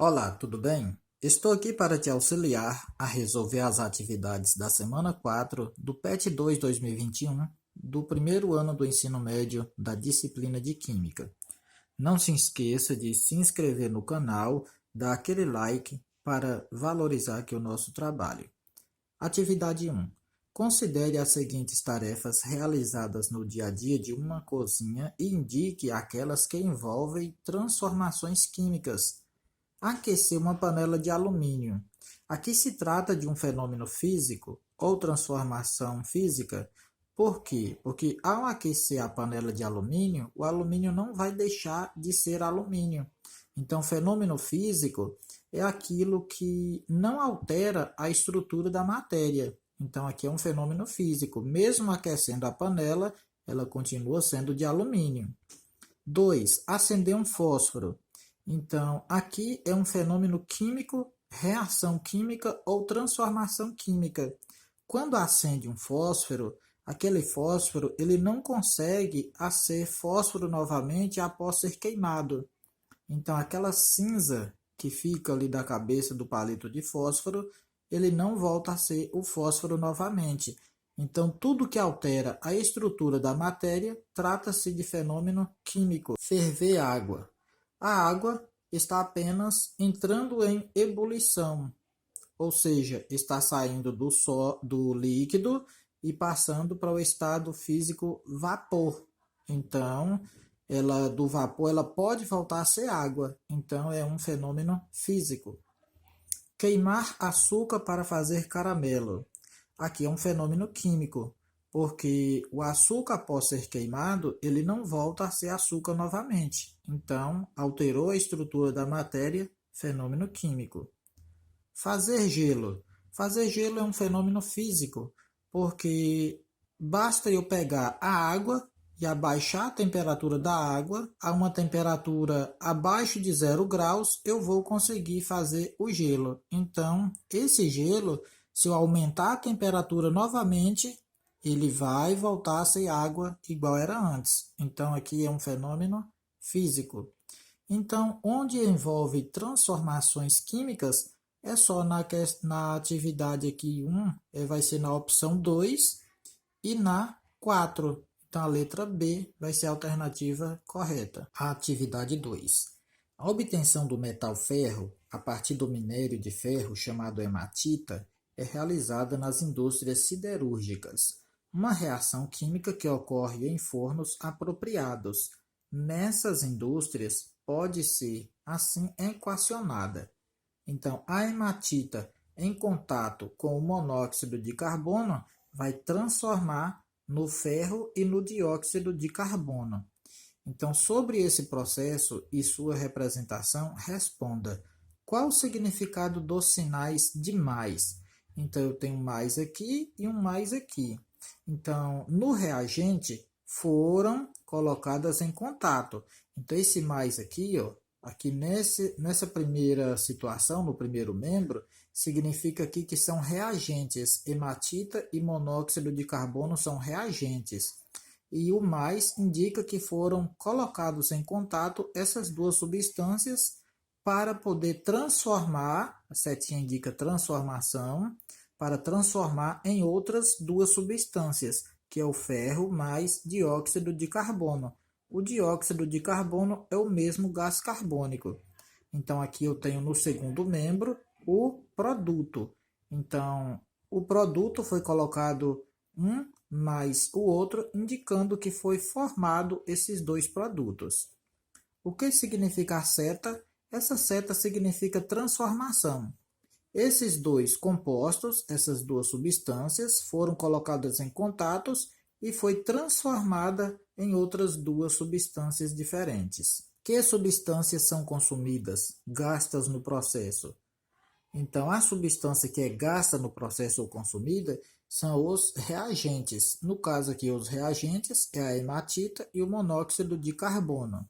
Olá, tudo bem? Estou aqui para te auxiliar a resolver as atividades da semana 4 do PET 2 2021 do primeiro ano do ensino médio da disciplina de Química. Não se esqueça de se inscrever no canal, dar aquele like para valorizar aqui o nosso trabalho. Atividade 1. Considere as seguintes tarefas realizadas no dia a dia de uma cozinha e indique aquelas que envolvem transformações químicas. Aquecer uma panela de alumínio. Aqui se trata de um fenômeno físico ou transformação física. Por quê? Porque ao aquecer a panela de alumínio, o alumínio não vai deixar de ser alumínio. Então, fenômeno físico é aquilo que não altera a estrutura da matéria. Então, aqui é um fenômeno físico. Mesmo aquecendo a panela, ela continua sendo de alumínio. 2. Acender um fósforo. Então, aqui é um fenômeno químico, reação química ou transformação química. Quando acende um fósforo, aquele fósforo ele não consegue ser fósforo novamente após ser queimado. Então, aquela cinza que fica ali da cabeça do palito de fósforo, ele não volta a ser o fósforo novamente. Então, tudo que altera a estrutura da matéria trata-se de fenômeno químico. Ferver água. A água está apenas entrando em ebulição, ou seja, está saindo do líquido e passando para o estado físico vapor. Então, do vapor ela pode voltar a ser água. Então, é um fenômeno físico. Queimar açúcar para fazer caramelo. Aqui é um fenômeno químico, porque o açúcar, após ser queimado, ele não volta a ser açúcar novamente. Então, alterou a estrutura da matéria, fenômeno químico. Fazer gelo. Fazer gelo é um fenômeno físico, porque basta eu pegar a água e abaixar a temperatura da água a uma temperatura abaixo de 0 graus, eu vou conseguir fazer o gelo. Então, esse gelo, se eu aumentar a temperatura novamente, ele vai voltar a ser água igual era antes. Então, aqui é um fenômeno físico. Então, onde envolve transformações químicas, é só na atividade aqui 1, vai ser na opção 2 e na 4. Então, a letra B vai ser a alternativa correta. A atividade 2. A obtenção do metal ferro a partir do minério de ferro chamado hematita é realizada nas indústrias siderúrgicas, uma reação química que ocorre em fornos apropriados. Nessas indústrias pode ser assim equacionada. Então, a hematita em contato com o monóxido de carbono vai transformar no ferro e no dióxido de carbono. Então, sobre esse processo e sua representação, responda: qual o significado dos sinais de mais? Então, eu tenho mais aqui e um mais aqui. Então, no reagente, foram colocadas em contato. Então, esse mais aqui, ó, aqui nessa primeira situação, no primeiro membro, significa aqui que são reagentes. Hematita e monóxido de carbono são reagentes. E o mais indica que foram colocados em contato essas duas substâncias para poder transformar, a setinha indica transformação, para transformar em outras duas substâncias, que é o ferro mais dióxido de carbono. O dióxido de carbono é o mesmo gás carbônico. Então, aqui eu tenho no segundo membro o produto. Então, o produto foi colocado um mais o outro, indicando que foi formado esses dois produtos. O que significa a seta? Essa seta significa transformação. Esses dois compostos, essas duas substâncias, foram colocadas em contatos e foi transformada em outras duas substâncias diferentes. Que substâncias são consumidas, gastas no processo? Então, a substância que é gasta no processo ou consumida são os reagentes. No caso aqui, os reagentes é a hematita e o monóxido de carbono.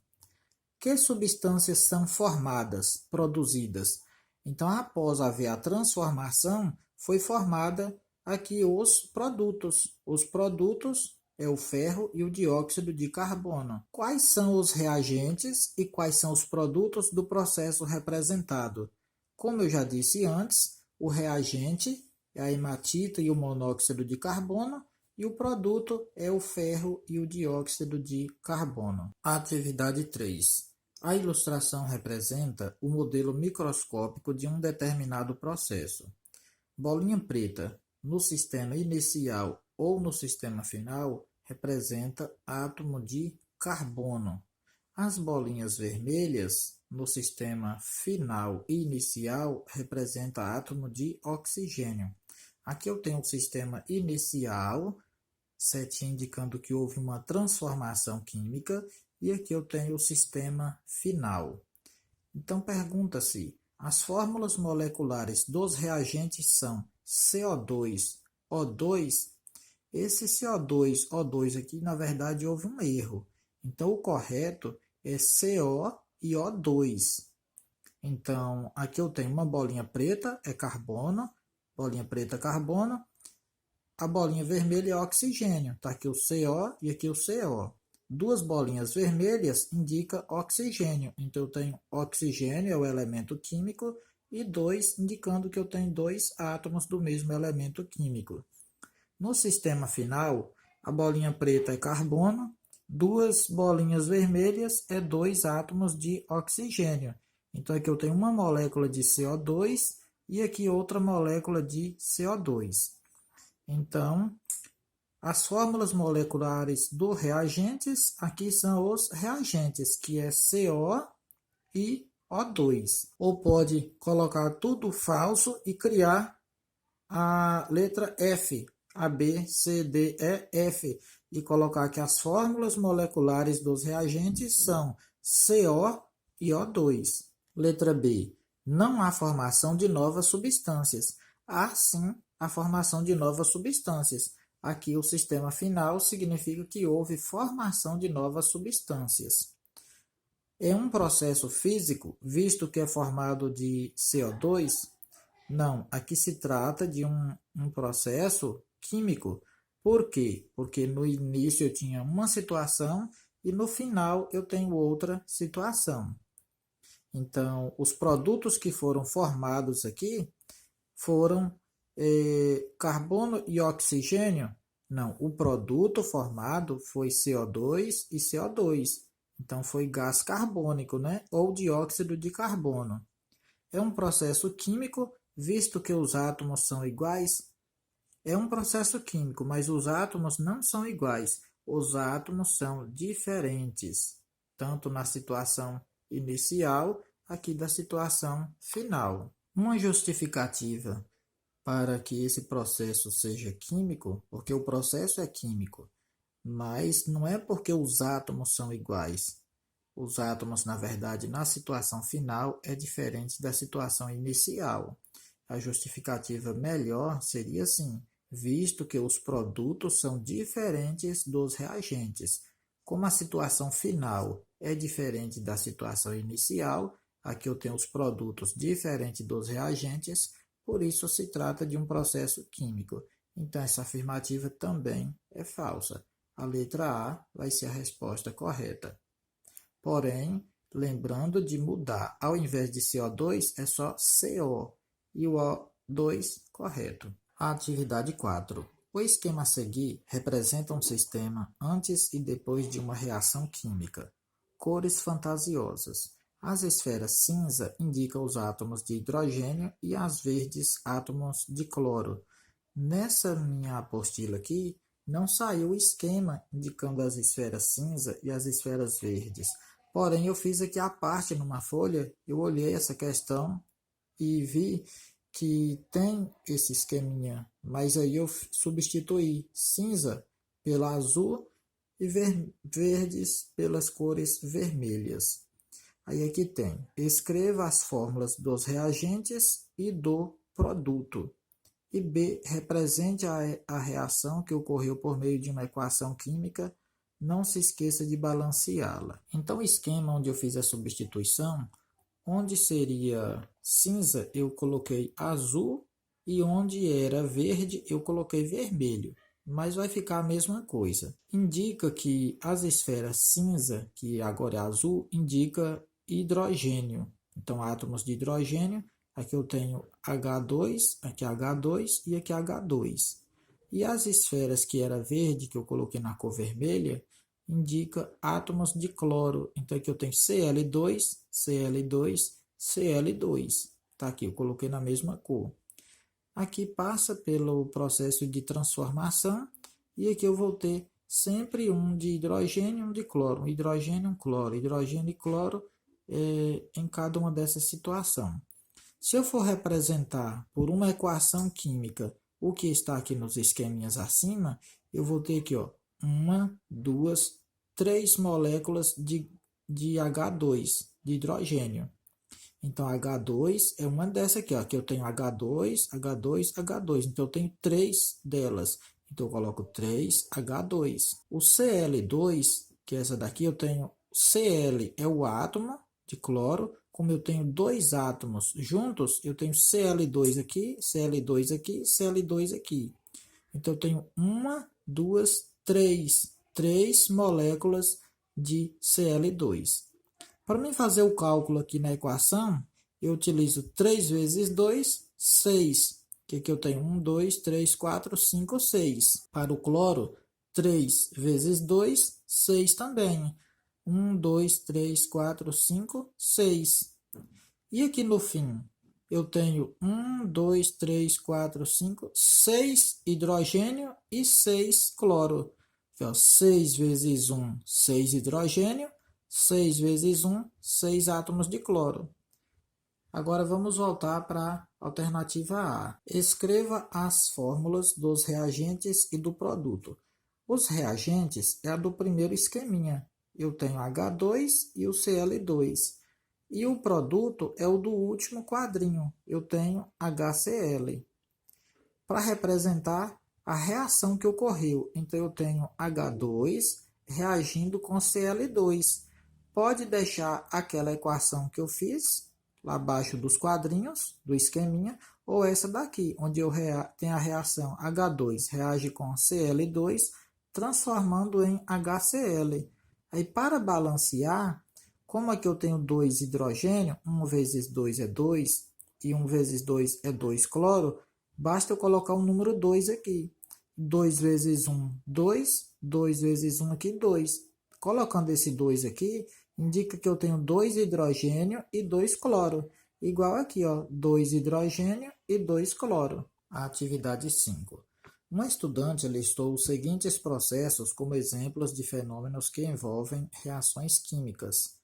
Que substâncias são formadas, produzidas? Então, após haver a transformação, foi formada aqui os produtos. Os produtos é o ferro e o dióxido de carbono. Quais são os reagentes e quais são os produtos do processo representado? Como eu já disse antes, o reagente é a hematita e o monóxido de carbono, e o produto é o ferro e o dióxido de carbono. Atividade 3. A ilustração representa o modelo microscópico de um determinado processo. Bolinha preta no sistema inicial ou no sistema final representa átomo de carbono. As bolinhas vermelhas no sistema final e inicial representa átomo de oxigênio. Aqui eu tenho o sistema inicial, setinha indicando que houve uma transformação química, e aqui eu tenho o sistema final. Então pergunta-se, as fórmulas moleculares dos reagentes são CO2, O2. Esse CO2, O2 aqui, na verdade, houve um erro. Então, o correto é CO e O2. Então, aqui eu tenho uma bolinha preta, é carbono, bolinha preta, carbono. A bolinha vermelha é oxigênio, está aqui o CO e aqui o CO. Duas bolinhas vermelhas indica oxigênio, então eu tenho oxigênio, é o elemento químico, e 2 indicando que eu tenho dois átomos do mesmo elemento químico. No sistema final, a bolinha preta é carbono, duas bolinhas vermelhas é dois átomos de oxigênio. Então aqui eu tenho uma molécula de CO2 e aqui outra molécula de CO2. Então, as fórmulas moleculares dos reagentes, aqui são os reagentes, que é CO e O2. Ou pode colocar tudo falso e criar a letra F, A, B, C, D, E, F, e colocar que as fórmulas moleculares dos reagentes são CO e O2. Letra B, não há formação de novas substâncias. Há sim a formação de novas substâncias. Aqui o sistema final significa que houve formação de novas substâncias. É um processo físico, visto que é formado de CO2? Não, aqui se trata de um processo químico. Por quê? Porque no início eu tinha uma situação e no final eu tenho outra situação. Então, os produtos que foram formados aqui foram carbono e oxigênio. Não, o produto formado foi CO2 e CO2. Então, foi gás carbônico, né? Ou dióxido de carbono. É um processo químico, visto que os átomos são iguais. É um processo químico, mas os átomos não são iguais. Os átomos são diferentes, tanto na situação inicial, aqui da situação final. Uma justificativa para que esse processo seja químico, porque o processo é químico, mas não é porque os átomos são iguais. Os átomos, na verdade, na situação final é diferente da situação inicial. A justificativa melhor seria assim, visto que os produtos são diferentes dos reagentes. Como a situação final é diferente da situação inicial, aqui eu tenho os produtos diferentes dos reagentes, por isso se trata de um processo químico. Então, essa afirmativa também é falsa. A letra A vai ser a resposta correta. Porém, lembrando de mudar, ao invés de CO2 é só CO e o O2 correto. A atividade 4. O esquema a seguir representa um sistema antes e depois de uma reação química. Cores fantasiosas. As esferas cinza indicam os átomos de hidrogênio e as verdes átomos de cloro. Nessa minha apostila aqui, não saiu o esquema indicando as esferas cinza e as esferas verdes. Porém, eu fiz aqui a parte numa folha, eu olhei essa questão e vi que tem esse esqueminha, mas aí eu substituí cinza pela azul e verdes pelas cores vermelhas. Aí aqui tem, escreva as fórmulas dos reagentes e do produto. E B, represente a reação que ocorreu por meio de uma equação química, não se esqueça de balanceá-la. Então, o esquema onde eu fiz a substituição, onde seria cinza, eu coloquei azul, e onde era verde, eu coloquei vermelho. mas vai ficar a mesma coisa. Indica que as esferas cinza, que agora é azul, indica hidrogênio. Então, átomos de hidrogênio, aqui eu tenho H2, aqui H2 e aqui H2. E as esferas que era verde, que eu coloquei na cor vermelha, indica átomos de cloro. Então, aqui eu tenho Cl2, Cl2, Cl2. Tá aqui, eu coloquei na mesma cor. Aqui passa pelo processo de transformação e aqui eu vou ter sempre um de hidrogênio e um de cloro. Hidrogênio, cloro, hidrogênio e cloro em cada uma dessas situações. Se eu for representar por uma equação química o que está aqui nos esqueminhas acima, eu vou ter aqui, ó, 1, 2, 3 moléculas de H2, de hidrogênio. Então, H2 é uma dessa aqui, ó. Aqui eu tenho H2, H2, H2. Então, eu tenho 3 delas. Então, eu coloco 3H2. O Cl2, que é essa daqui, eu tenho Cl é o átomo de cloro. Como eu tenho dois átomos juntos, eu tenho Cl2 aqui, Cl2 aqui, Cl2 aqui. Então, eu tenho uma, duas, três. 3 moléculas de Cl2. Para mim fazer o cálculo aqui na equação, eu utilizo 3 vezes 2, 6. Que aqui eu tenho 1, 2, 3, 4, 5, 6. Para o cloro, 3 vezes 2, 6 também. 1, 2, 3, 4, 5, 6. E aqui no fim, eu tenho 1, 2, 3, 4, 5, 6 hidrogênio e 6 cloro. Aqui, ó, 6 vezes 1, 6 hidrogênio. 6 vezes 1, 6 átomos de cloro. Agora vamos voltar para a alternativa A. Escreva as fórmulas dos reagentes e do produto. Os reagentes é a do primeiro esqueminha. Eu tenho H2 e o Cl2. E o produto é o do último quadrinho. Eu tenho HCl. Para representar a reação que ocorreu, então eu tenho H2 reagindo com Cl2. Pode deixar aquela equação que eu fiz, lá abaixo dos quadrinhos, do esqueminha, ou essa daqui, onde eu tenho a reação H2 reage com Cl2, transformando em HCl. Aí, para balancear, como aqui eu tenho 2 hidrogênio, 1 vezes 2 é 2, e 1 vezes 2 é 2 cloro, basta eu colocar o número 2 aqui. 2 vezes 1, 2. 2 vezes 1 aqui, 2. Colocando esse 2 aqui, indica que eu tenho 2 hidrogênio e 2 cloro. Igual aqui, ó, 2 hidrogênio e 2 cloro. A atividade 5. Uma estudante listou os seguintes processos como exemplos de fenômenos que envolvem reações químicas.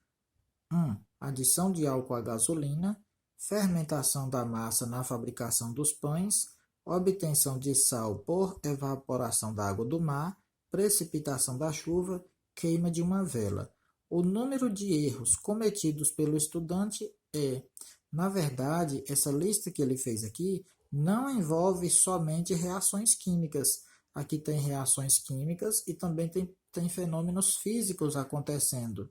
1. Adição de álcool à gasolina, fermentação da massa na fabricação dos pães, obtenção de sal por evaporação da água do mar, precipitação da chuva, queima de uma vela. O número de erros cometidos pelo estudante é, na verdade, essa lista que ele fez aqui não envolve somente reações químicas. Aqui tem reações químicas e também tem fenômenos físicos acontecendo.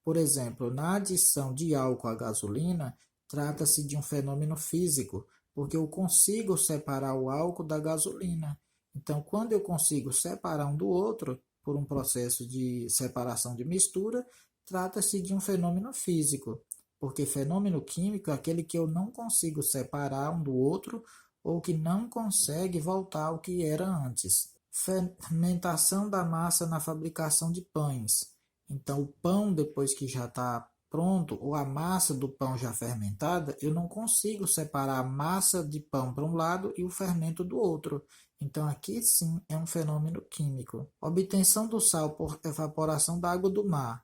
Por exemplo, na adição de álcool à gasolina, trata-se de um fenômeno físico, porque eu consigo separar o álcool da gasolina. Então, quando eu consigo separar um do outro, por um processo de separação de mistura, trata-se de um fenômeno físico, porque fenômeno químico é aquele que eu não consigo separar um do outro ou que não consegue voltar ao que era antes. Fermentação da massa na fabricação de pães. Então, o pão, depois que já está pronto, ou a massa do pão já fermentada, eu não consigo separar a massa de pão para um lado e o fermento do outro. Então, aqui sim é um fenômeno químico. Obtenção do sal por evaporação da água do mar.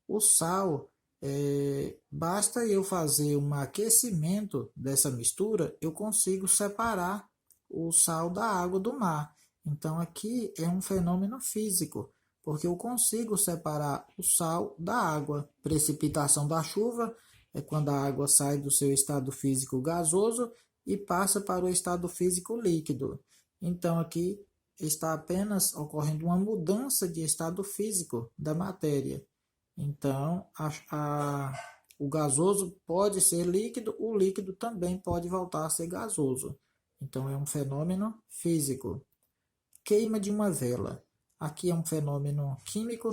O sal, basta eu fazer um aquecimento dessa mistura, eu consigo separar o sal da água do mar. Então, aqui é um fenômeno físico, porque eu consigo separar o sal da água. Precipitação da chuva é quando a água sai do seu estado físico gasoso e passa para o estado físico líquido. Então, aqui está apenas ocorrendo uma mudança de estado físico da matéria. Então, o gasoso pode ser líquido, o líquido também pode voltar a ser gasoso. Então, é um fenômeno físico. queima de uma vela. Aqui é um fenômeno químico,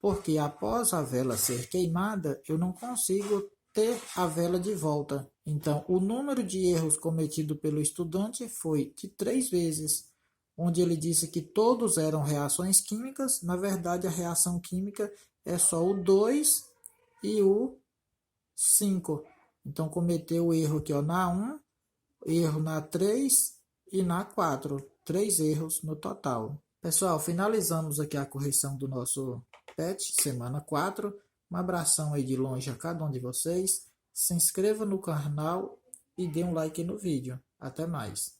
porque após a vela ser queimada, eu não consigo ter a vela de volta. Então, o número de erros cometido pelo estudante foi de 3 vezes, onde ele disse que todos eram reações químicas. Na verdade, a reação química é só o 2 e o 5. Então, cometeu o erro aqui ó, na 1, erro na 3 e na 4. 3 erros no total. Pessoal, finalizamos aqui a correção do nosso PET, semana 4. Um abração aí de longe a cada um de vocês. Se inscreva no canal e dê um like no vídeo. Até mais.